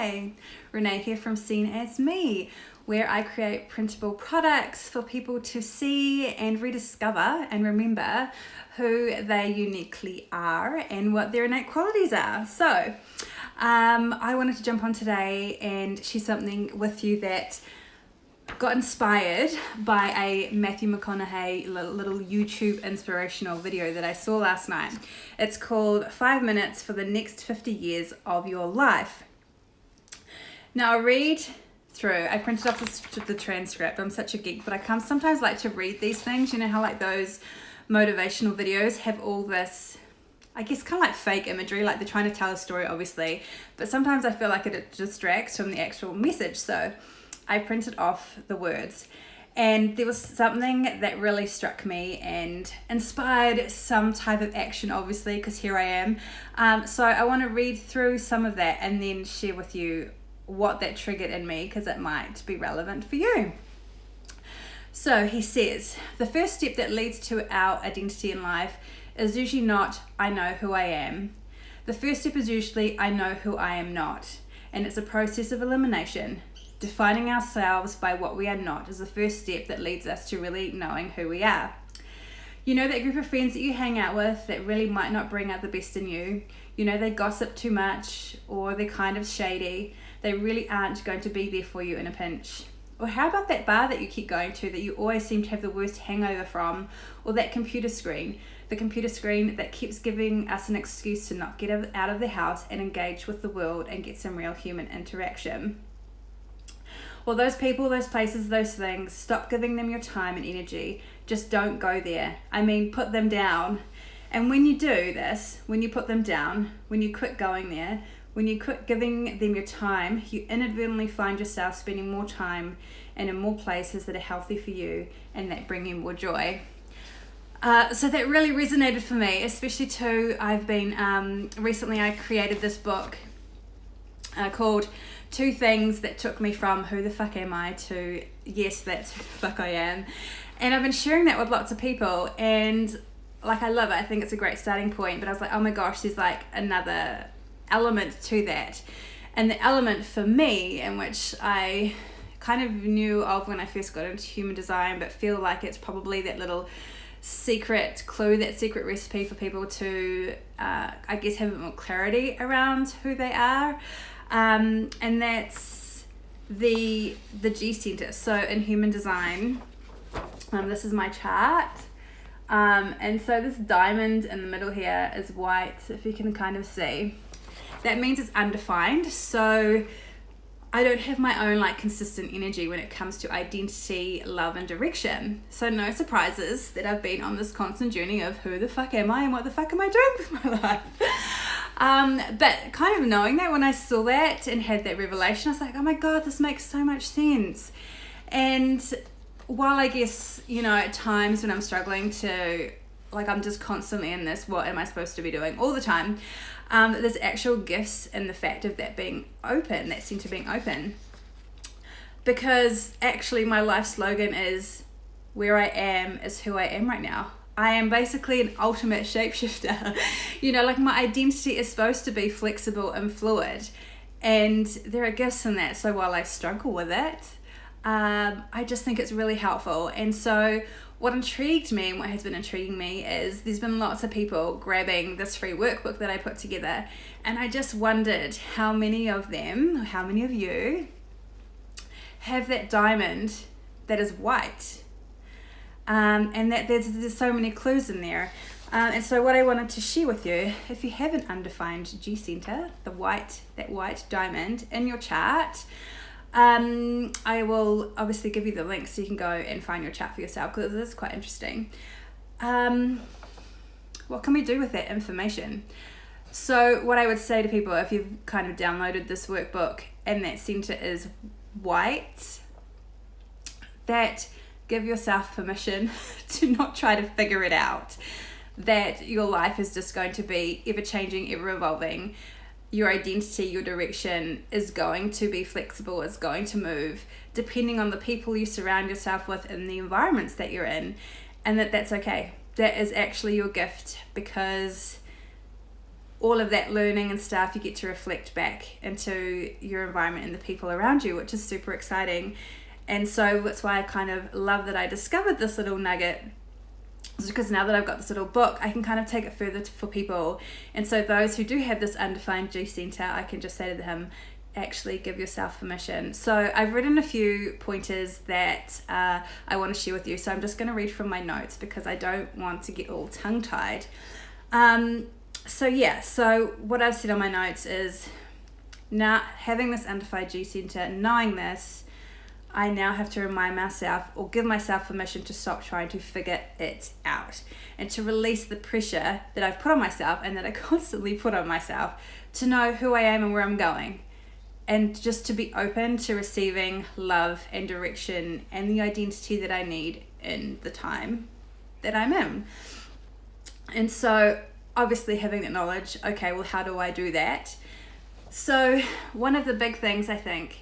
Hi, Renee here from Seen As Me, where I create printable products for people to see and rediscover and remember who they uniquely are and what their innate qualities are. So I wanted to jump on today and share something with you that got inspired by a Matthew McConaughey little YouTube inspirational video that I saw last night. It's called 5 Minutes for the Next 50 Years of Your Life. Now I read through, I printed off the transcript. I'm such a geek, but I sometimes like to read these things. You know how like those motivational videos have all this, I guess, kind of like fake imagery, like they're trying to tell a story obviously, but sometimes I feel like it distracts from the actual message. So I printed off the words, and there was something that really struck me and inspired some type of action, obviously, because here I am. So I want to read through some of that and then share with you what that triggered in me, because it might be relevant for you. So he says, the first step that leads to our identity in life is usually not, I know who I am. The first step is usually, I know who I am not. And it's a process of elimination. Defining ourselves by what we are not is the first step that leads us to really knowing who we are. You know that group of friends that you hang out with that really might not bring out the best in you. You know they gossip too much, or they're kind of shady. They really aren't going to be there for you in a pinch. Or how about that bar that you keep going to that you always seem to have the worst hangover from? Or that computer screen. The computer screen that keeps giving us an excuse to not get out of the house and engage with the world and get some real human interaction. Well, those people, those places, those things, stop giving them your time and energy. Just don't go there. I mean, put them down. And when you do this, when you put them down, when you quit going there, when you quit giving them your time, you inadvertently find yourself spending more time and in more places that are healthy for you and that bring you more joy. So that really resonated for me, especially too, I've been, recently I created this book called 2 Things That Took Me From Who the Fuck Am I to Yes, That's Who the Fuck I Am. And I've been sharing that with lots of people, and like I love it. I think it's a great starting point, but I was like, oh my gosh, there's like another element to that. And the element for me, in which I kind of knew of when I first got into human design, but feel like it's probably that little secret clue, that secret recipe for people to I guess have a bit more clarity around who they are, and that's the G Center. So in human design, this is my chart, and so this diamond in the middle here is white, if you can kind of see. That means it's undefined, so I don't have my own like consistent energy when it comes to identity, love and direction. So no surprises that I've been on this constant journey of who the fuck am I and what the fuck am I doing with my life. But kind of knowing that, when I saw that and had that revelation, I was like, oh my God, this makes so much sense. And while I guess, you know, at times when I'm struggling to, like, I'm just constantly in this, what am I supposed to be doing all the time? There's actual gifts in the fact of that being open, that center being open. Because actually my life slogan is, where I am is who I am right now. I am basically an ultimate shapeshifter. You know, like my identity is supposed to be flexible and fluid. And there are gifts in that. So while I struggle with it, I just think it's really helpful. And so what intrigued me and what has been intriguing me is there's been lots of people grabbing this free workbook that I put together, and I just wondered how many of them, how many of you have that diamond that is white, and that there's so many clues in there. And so what I wanted to share with you, if you have an undefined G Center, that white diamond in your chart, I will obviously give you the link so you can go and find your chart for yourself, because it is quite interesting. What can we do with that information? So what I would say to people, if you've kind of downloaded this workbook and that center is white, that give yourself permission to not try to figure it out, that your life is just going to be ever changing, ever evolving. Your identity, your direction is going to be flexible, it's going to move depending on the people you surround yourself with and the environments that you're in, and that's okay. That is actually your gift, because all of that learning and stuff, you get to reflect back into your environment and the people around you, which is super exciting. And so that's why I kind of love that I discovered this little nugget, because now that I've got this little book, I can kind of take it further for people. And so those who do have this Undefined G Center, I can just say to them, actually give yourself permission. So I've written a few pointers that I want to share with you. So I'm just going to read from my notes because I don't want to get all tongue-tied. So what I've said on my notes is, now having this Undefined G Center, knowing this, I now have to remind myself or give myself permission to stop trying to figure it out and to release the pressure that I've put on myself and that I constantly put on myself to know who I am and where I'm going, and just to be open to receiving love and direction and the identity that I need in the time that I'm in. And so obviously having that knowledge, okay, well, how do I do that? So one of the big things I think,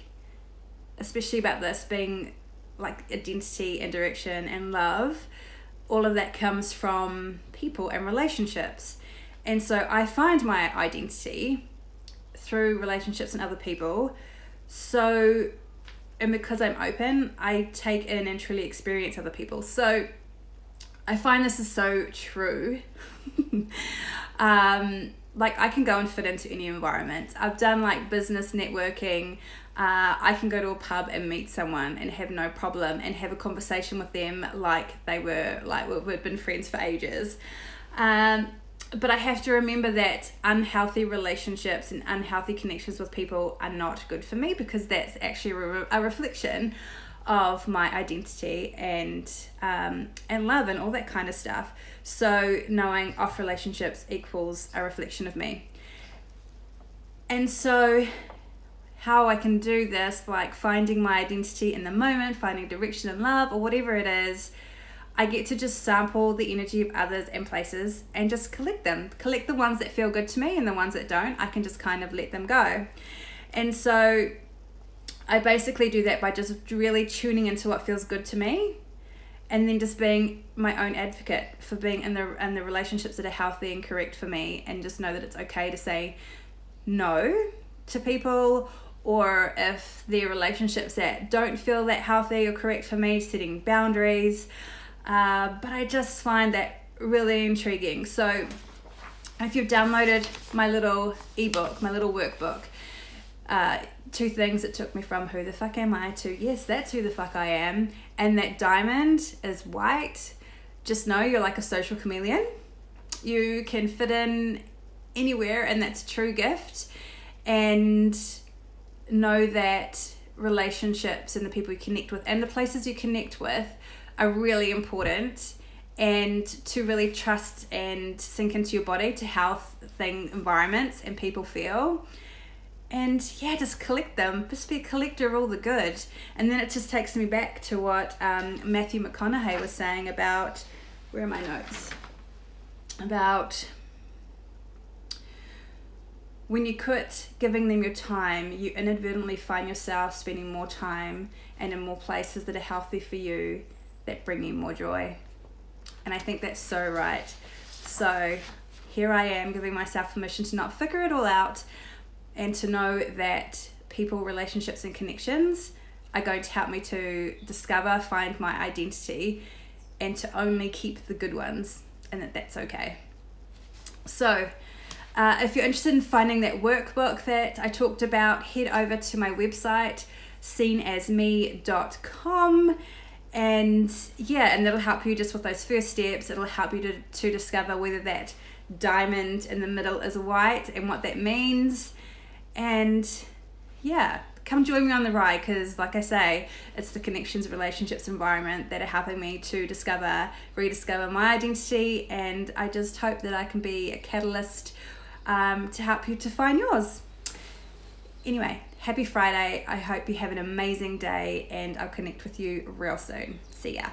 especially about this being like identity and direction and love, all of that comes from people and relationships. And so I find my identity through relationships and other people. So, and because I'm open, I take in and truly experience other people. So I find this is so true. Like I can go and fit into any environment. I've done like business networking. I can go to a pub and meet someone and have no problem and have a conversation with them like they were, like we've been friends for ages. But I have to remember that unhealthy relationships and unhealthy connections with people are not good for me, because that's actually a reflection of my identity and love and all that kind of stuff. So knowing off relationships equals a reflection of me. And so how I can do this, like finding my identity in the moment, finding direction and love, or whatever it is, I get to just sample the energy of others and places and just collect them. Collect the ones that feel good to me, and the ones that don't, I can just kind of let them go. And so I basically do that by just really tuning into what feels good to me, and then just being my own advocate for being in the relationships that are healthy and correct for me, and just know that it's okay to say no to people, or if there are relationships that don't feel that healthy or correct for me, setting boundaries. But I just find that really intriguing. So if you've downloaded my little ebook, my little workbook, 2 things that took me from who the fuck am I to yes, that's who the fuck I am, and that diamond is white. Just know you're like a social chameleon. You can fit in anywhere, and that's a true gift. And know that relationships and the people you connect with and the places you connect with are really important, and to really trust and sink into your body to how environments and people feel. And yeah, just collect them. Just be a collector of all the good. And then it just takes me back to what Matthew McConaughey was saying about, where are my notes? About when you quit giving them your time, you inadvertently find yourself spending more time and in more places that are healthy for you, that bring you more joy. And I think that's so right. So here I am giving myself permission to not figure it all out, and to know that people, relationships and connections are going to help me to discover, find my identity, and to only keep the good ones, and that's okay. So if you're interested in finding that workbook that I talked about, head over to my website, seenasme.com. And that'll help you just with those first steps. It'll help you to discover whether that diamond in the middle is white and what that means. And come join me on the ride, because like I say, it's the connections, relationships, environment that are helping me to rediscover my identity. And I just hope that I can be a catalyst to help you to find yours. Anyway, happy Friday. I hope you have an amazing day, and I'll connect with you real soon. See ya.